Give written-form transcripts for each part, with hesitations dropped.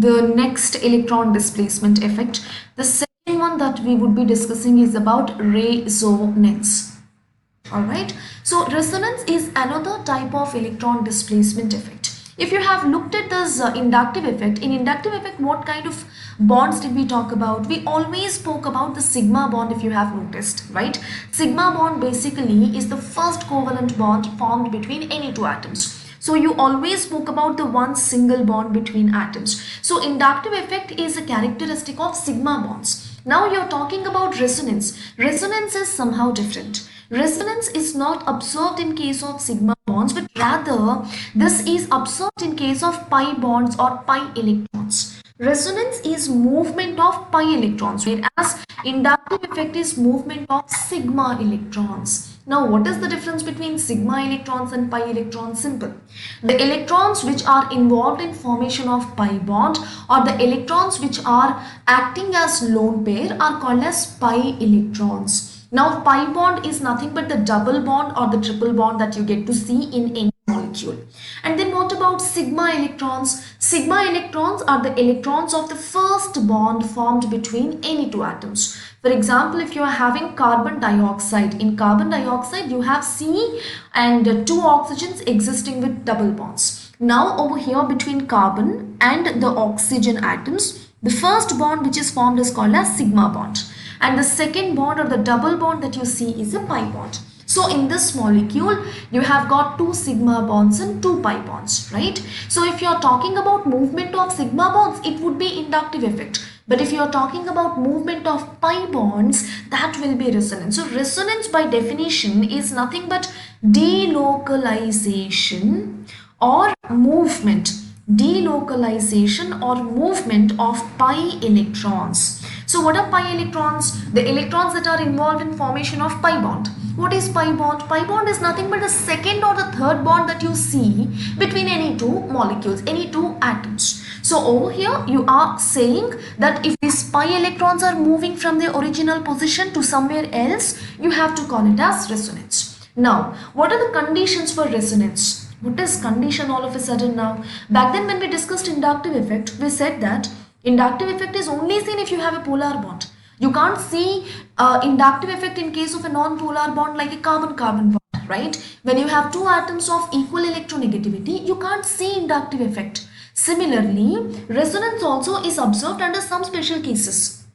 the next electron displacement effect. The second one that we would be discussing is about resonance. Alright, so resonance is another type of electron displacement effect. If you have looked at this inductive effect, in inductive effect, what kind of bonds did we talk about? We always spoke about the sigma bond, if you have noticed, right? Sigma bond basically is the first covalent bond formed between any two atoms. So you always spoke about the one single bond between atoms. So inductive effect is a characteristic of sigma bonds. Now you're talking about resonance. Resonance is somehow different. Resonance is not observed in case of sigma bonds, but rather this is observed in case of pi bonds or pi electrons. Resonance is movement of pi electrons, whereas inductive effect is movement of sigma electrons. Now, what is the difference between sigma electrons and pi electrons? Simple. The electrons which are involved in formation of pi bond or the electrons which are acting as lone pair are called as pi electrons. Now, pi bond is nothing but the double bond or the triple bond that you get to see in any molecule. And then what about sigma electrons? Sigma electrons are the electrons of the first bond formed between any two atoms. For example, if you are having carbon dioxide, in carbon dioxide you have C and two oxygens existing with double bonds. Now over here between carbon and the oxygen atoms, the first bond which is formed is called as sigma bond. And the second bond or the double bond that you see is a pi bond. So in this molecule, you have got two sigma bonds and two pi bonds, right? So if you are talking about movement of sigma bonds, it would be inductive effect. But if you are talking about movement of pi bonds, that will be resonance. So resonance by definition is nothing but delocalization or movement. Delocalization or movement of pi electrons. So what are pi electrons? The electrons that are involved in formation of pi bond. What is pi bond? Pi bond is nothing but the second or the third bond that you see between any two molecules, any two atoms. So over here you are saying that if these pi electrons are moving from their original position to somewhere else, you have to call it as resonance. Now, what are the conditions for resonance? What is condition all of a sudden now? Back then when we discussed inductive effect, we said that inductive effect is only seen if you have a polar bond. You can't see inductive effect in case of a non-polar bond like a carbon-carbon bond, right? When you have two atoms of equal electronegativity, you can't see inductive effect. Similarly, resonance also is observed under some special cases.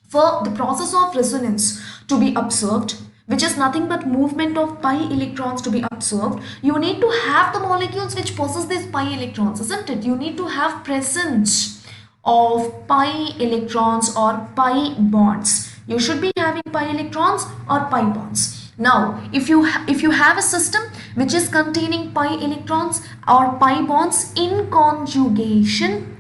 For the process of resonance to be observed, which is nothing but movement of pi electrons to be observed, you need to have the molecules which possess these pi electrons, isn't it? You need to have presence of pi electrons or pi bonds. You should be having pi electrons or pi bonds. Now, if you have a system which is containing pi electrons or pi bonds in conjugation,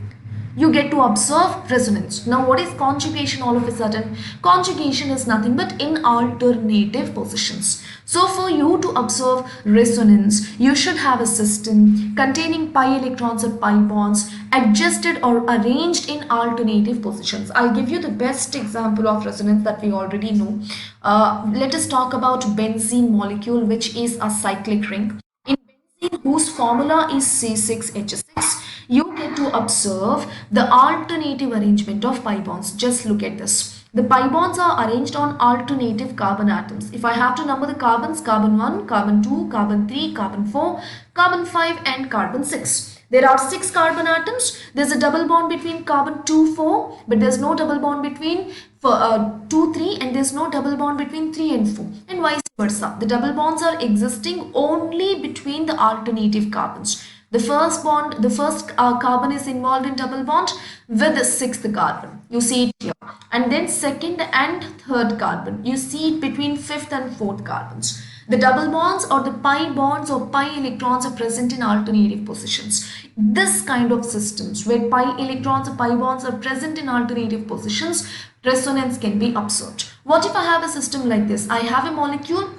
you get to observe resonance. Now, what is conjugation all of a sudden? Conjugation is nothing but in alternative positions. So, for you to observe resonance, you should have a system containing pi electrons or pi bonds adjusted or arranged in alternative positions. I'll give you the best example of resonance that we already know. Let us talk about benzene molecule, which is a cyclic ring. In benzene, whose formula is C6H6, you get to observe the alternative arrangement of pi bonds. Just look at this. The pi bonds are arranged on alternative carbon atoms. If I have to number the carbons, carbon 1, carbon 2, carbon 3, carbon 4, carbon 5 and carbon 6. There are 6 carbon atoms. There's a double bond between carbon 2, 4, but there's no double bond between 2, 3 and there's no double bond between 3 and 4 and vice versa. The double bonds are existing only between the alternative carbons. The first carbon is involved in double bond with the 6th carbon. You see it here. And then second and third carbon. You see it between 5th and 4th carbons. The double bonds or the pi bonds or pi electrons are present in alternative positions. This kind of systems where pi electrons or pi bonds are present in alternative positions, resonance can be observed. What if I have a system like this? I have a molecule,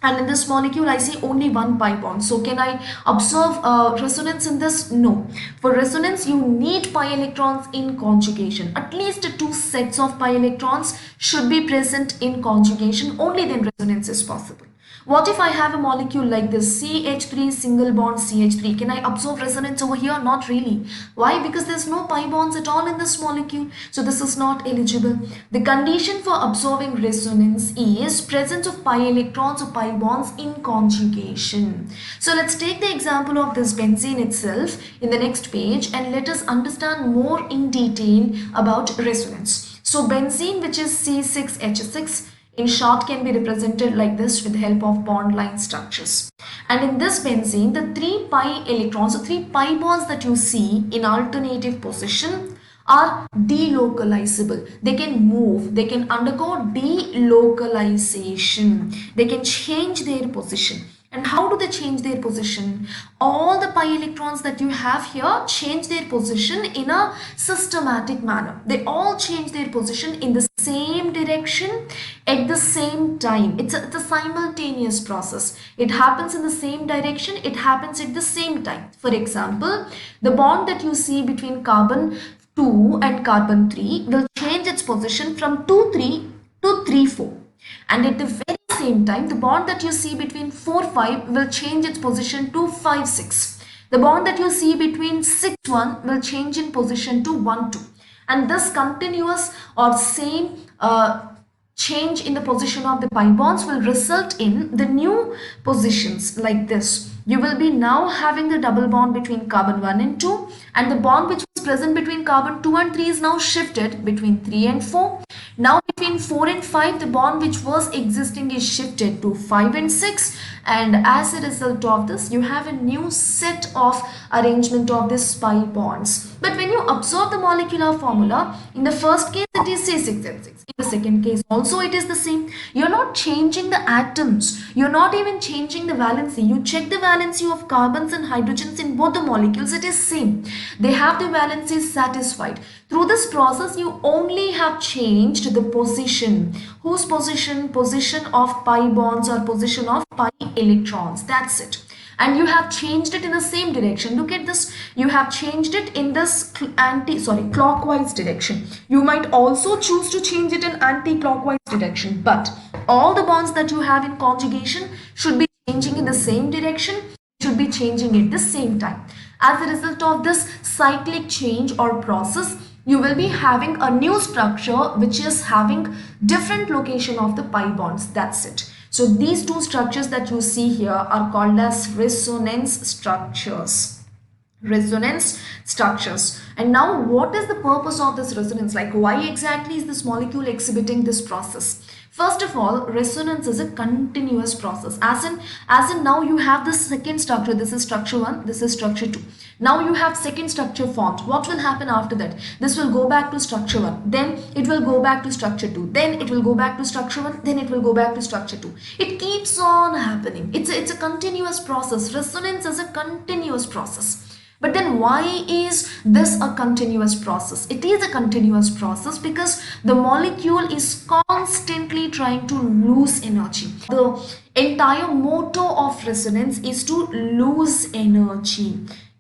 and in this molecule I see only one pi bond. So can I observe resonance in this? No. For resonance you need pi electrons in conjugation. At least 2 sets of pi electrons should be present in conjugation. Only then resonance is possible. What if I have a molecule like this, CH3 single bond CH3? Can I observe resonance over here? Not really. Why? Because there's no pi bonds at all in this molecule. So this is not eligible. The condition for observing resonance is presence of pi electrons or pi bonds in conjugation. So let's take the example of this benzene itself in the next page and let us understand more in detail about resonance. So benzene, which is C6H6, in short can be represented like this with the help of bond line structures. And in this benzene, the 3 pi electrons, so 3 pi bonds that you see in alternative position are delocalizable. They can move, they can undergo delocalization, they can change their position. And how do they change their position? All the pi electrons that you have here change their position in a systematic manner. They all change their position in the same direction at the same time. It's a simultaneous process. It happens in the same direction. It happens at the same time. For example, the bond that you see between carbon 2 and carbon 3 will change its position from 2,3 to 3,4. And at the very same time, the bond that you see between 4,5 will change its position to 5,6. The bond that you see between 6,1 will change in position to 1,2. And this continuous or same change in the position of the pi bonds will result in the new positions like this. You will be now having the double bond between carbon 1 and 2, and the bond which was present between carbon 2 and 3 is now shifted between 3 and 4. Now between 4 and 5, the bond which was existing is shifted to 5 and 6, and as a result of this, you have a new set of arrangement of these pi bonds. But when you observe the molecular formula, in the first case it is C6H6. In the second case also it is the same. You're not changing the atoms. You're not even changing the valency. You check the valency of carbons and hydrogens in both the molecules. It is same. They have the valencies satisfied. Through this process, you only have changed the position. Whose position? Position of pi bonds or position of pi electrons. That's it. And you have changed it in the same direction. Look at this. You have changed it in this clockwise direction. You might also choose to change it in anti-clockwise direction. But all the bonds that you have in conjugation should be changing in the same direction, should be changing at the same time. As a result of this cyclic change or process, you will be having a new structure which is having different location of the pi bonds. That's it. So these two structures that you see here are called as resonance structures. Resonance structures. And now what is the purpose of this resonance? Like, why exactly is this molecule exhibiting this process? First of all, resonance is a continuous process. As in now you have this second structure. This is structure 1, this is structure 2. Now you have second structure formed. What will happen after that? This will go back to structure 1. Then it will go back to structure 2. Then it will go back to structure 1. Then it will go back to structure 2. It keeps on happening. It's a continuous process. Resonance is a continuous process. But then why is this a continuous process? It is a continuous process because the molecule is constantly trying to lose energy. The entire motto of resonance is to lose energy.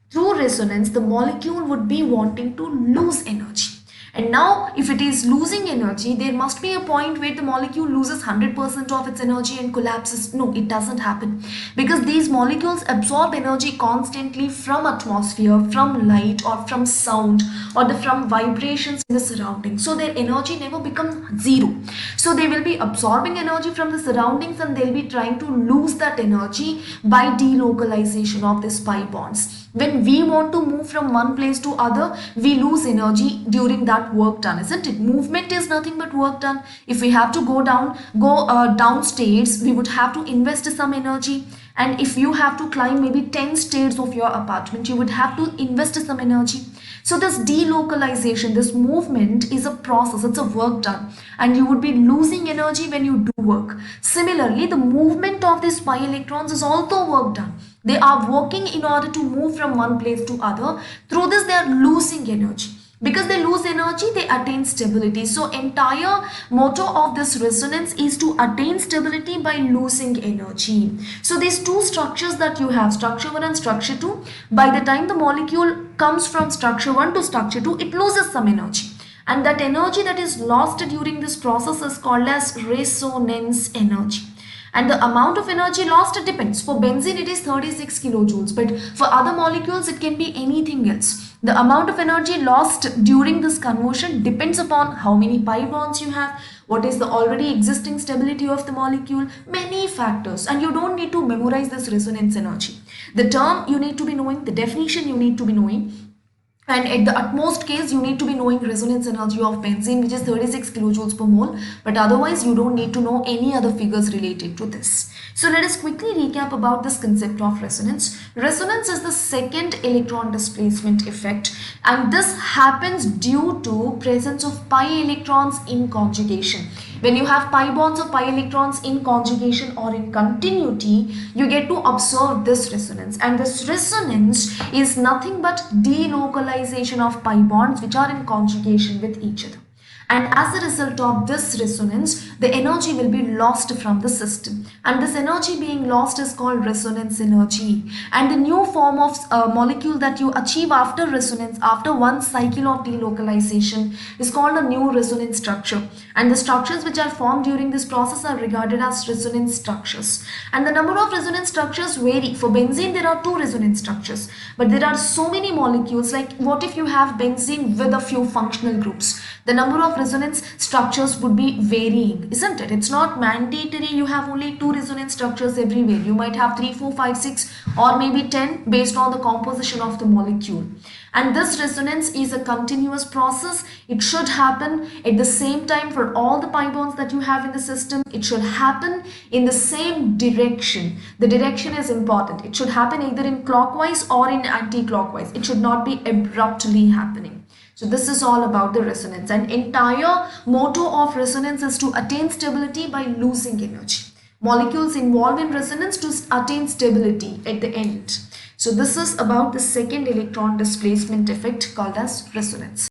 Through resonance, the molecule would be wanting to lose energy. And now if it is losing energy, there must be a point where the molecule loses 100% of its energy and collapses. No, it doesn't happen, because these molecules absorb energy constantly from atmosphere, from light, or from sound, or from vibrations in the surroundings. So their energy never becomes zero. So they will be absorbing energy from the surroundings and they'll be trying to lose that energy by delocalization of these pi bonds. When we want to move from one place to other, we lose energy during that work done, isn't it? Movement is nothing but work done. If we have to go downstairs, we would have to invest some energy. And if you have to climb maybe 10 stairs of your apartment, you would have to invest some energy. So this delocalization, this movement is a process, it's a work done, and you would be losing energy when you do work. Similarly, the movement of these pi electrons is also work done. They are working in order to move from one place to other. Through this, they are losing energy. Because they lose energy, they attain stability. So entire motto of this resonance is to attain stability by losing energy. So these two structures that you have, structure 1 and structure 2, by the time the molecule comes from structure 1 to structure 2, it loses some energy. And that energy that is lost during this process is called as resonance energy. And the amount of energy lost, it depends. For benzene, it is 36 kilojoules, but for other molecules, it can be anything else. The amount of energy lost during this conversion depends upon how many pi bonds you have, what is the already existing stability of the molecule, many factors, and you don't need to memorize this resonance energy. The term you need to be knowing, the definition you need to be knowing, and at the utmost case you need to be knowing resonance energy of benzene, which is 36 kilojoules per mole, but otherwise you don't need to know any other figures related to this. So let us quickly recap about this concept of resonance. Resonance is the second electron displacement effect, and this happens due to presence of pi electrons in conjugation. When you have pi bonds or pi electrons in conjugation or in continuity, you get to observe this resonance, and this resonance is nothing but delocalization of pi bonds which are in conjugation with each other. And as a result of this resonance, the energy will be lost from the system, and this energy being lost is called resonance energy. And the new form of molecule that you achieve after resonance, after one cycle of delocalization, is called a new resonance structure, and the structures which are formed during this process are regarded as resonance structures. And the number of resonance structures vary. For benzene there are 2 resonance structures, but there are so many molecules. Like what if you have benzene with a few functional groups? The number of resonance structures would be varying, isn't it? It's not mandatory you have only 2 resonance structures everywhere. You might have 3, 4, 5, 6 or maybe 10 based on the composition of the molecule. And this resonance is a continuous process. It should happen at the same time for all the pi bonds that you have in the system. It should happen in the same direction. The direction is important. It should happen either in clockwise or in anti-clockwise. It should not be abruptly happening. So this is all about the resonance, and entire motto of resonance is to attain stability by losing energy. Molecules involved in resonance to attain stability at the end. So this is about the second electron displacement effect called as resonance.